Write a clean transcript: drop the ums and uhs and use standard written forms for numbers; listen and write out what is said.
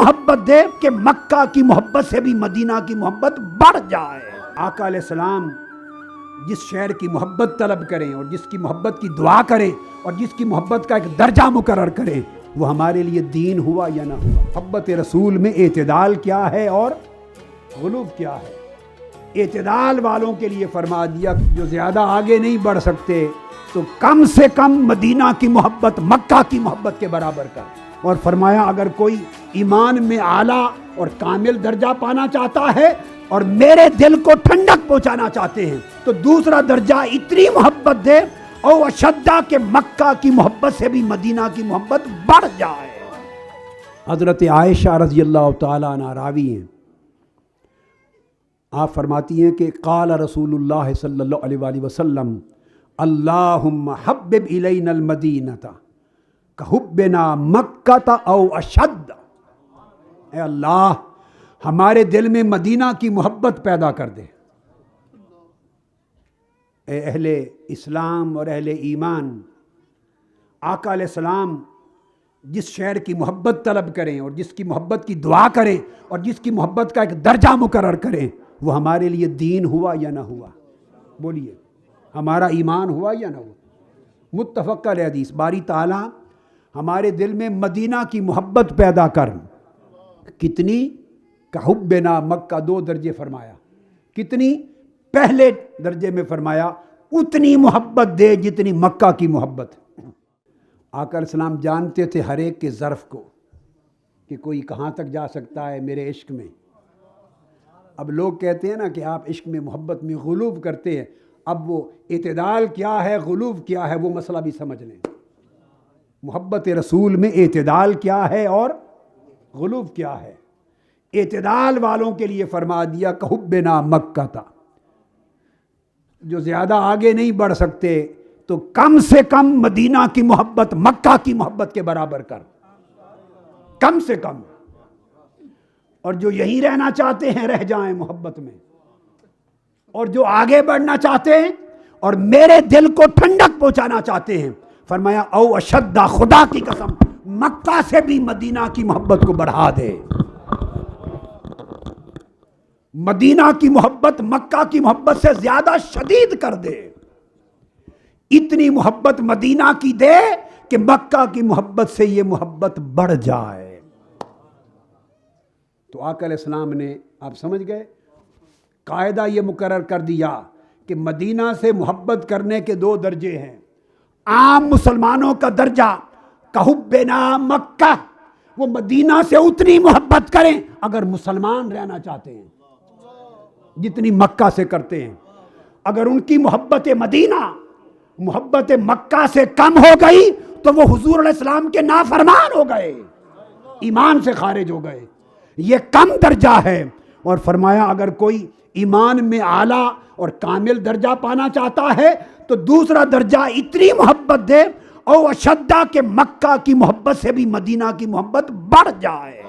محبت دے کہ مکہ کی محبت سے بھی مدینہ کی محبت بڑھ جائے۔ آقا علیہ السلام جس شہر کی محبت طلب کریں اور جس کی محبت کی دعا کریں اور جس کی محبت کا ایک درجہ مقرر کریں، وہ ہمارے لیے دین ہوا یا نہ ہوا۔ محبت رسول میں اعتدال کیا ہے اور غلو کیا ہے؟ اعتدال والوں کے لیے فرما دیا جو زیادہ آگے نہیں بڑھ سکتے تو کم سے کم مدینہ کی محبت مکہ کی محبت کے برابر کر، اور فرمایا اگر کوئی ایمان میں اعلیٰ اور کامل درجہ پانا چاہتا ہے اور میرے دل کو ٹھنڈک پہنچانا چاہتے ہیں تو دوسرا درجہ اتنی محبت دے او اشدہ کہ مکہ کی محبت سے بھی مدینہ کی محبت بڑھ جائے۔ حضرت عائشہ رضی اللہ تعالیٰ عنہ راوی ہیں، آپ فرماتی ہیں کہ قال رسول اللہ صلی اللہ علیہ وآلہ وسلم اللہم حبب الینا المدینۃ کحبنا مکہ او اشد۔ اے اللہ ہمارے دل میں مدینہ کی محبت پیدا کر دے۔ اے اہل اسلام اور اہل ایمان، آقا علیہ السلام جس شہر کی محبت طلب کریں اور جس کی محبت کی دعا کریں اور جس کی محبت کا ایک درجہ مقرر کریں، وہ ہمارے لیے دین ہوا یا نہ ہوا؟ بولیے، ہمارا ایمان ہوا یا نہ ہوا؟ متفق علیہ حدیث، باری تعالیٰ ہمارے دل میں مدینہ کی محبت پیدا کر۔ کتنی؟ کحبنا مکہ، دو درجے فرمایا۔ کتنی؟ پہلے درجے میں فرمایا اتنی محبت دے جتنی مکہ کی محبت۔ آقا علیہ السلام جانتے تھے ہر ایک کے ظرف کو کہ کوئی کہاں تک جا سکتا ہے میرے عشق میں۔ اب لوگ کہتے ہیں نا کہ آپ عشق میں محبت میں غلو کرتے ہیں، اب وہ اعتدال کیا ہے غلو کیا ہے وہ مسئلہ بھی سمجھ لیں۔ محبت رسول میں اعتدال کیا ہے اور غلو کیا ہے؟ اعتدال والوں کے لیے فرما دیا کحبنا مکہ تھا، جو زیادہ آگے نہیں بڑھ سکتے تو کم سے کم مدینہ کی محبت مکہ کی محبت کے برابر کر، کم سے کم۔ اور جو یہیں رہنا چاہتے ہیں رہ جائیں محبت میں، اور جو آگے بڑھنا چاہتے ہیں اور میرے دل کو ٹھنڈک پہنچانا چاہتے ہیں، فرمایا او اشدہ، خدا کی قسم مکہ سے بھی مدینہ کی محبت کو بڑھا دے۔ مدینہ کی محبت مکہ کی محبت سے زیادہ شدید کر دے، اتنی محبت مدینہ کی دے کہ مکہ کی محبت سے یہ محبت بڑھ جائے۔ تو آقا علیہ السلام نے، آپ سمجھ گئے، قاعدہ یہ مقرر کر دیا کہ مدینہ سے محبت کرنے کے دو درجے ہیں۔ عام مسلمانوں کا درجہ کحبنا مکہ، وہ مدینہ سے اتنی محبت کریں اگر مسلمان رہنا چاہتے ہیں جتنی مکہ سے کرتے ہیں۔ اگر ان کی محبت مدینہ محبت مکہ سے کم ہو گئی تو وہ حضور علیہ السلام کے نافرمان ہو گئے، ایمان سے خارج ہو گئے۔ یہ کم درجہ ہے، اور فرمایا اگر کوئی ایمان میں اعلیٰ اور کامل درجہ پانا چاہتا ہے تو دوسرا درجہ اتنی محبت دے او اشدہ کہ مکہ کی محبت سے بھی مدینہ کی محبت بڑھ جائے۔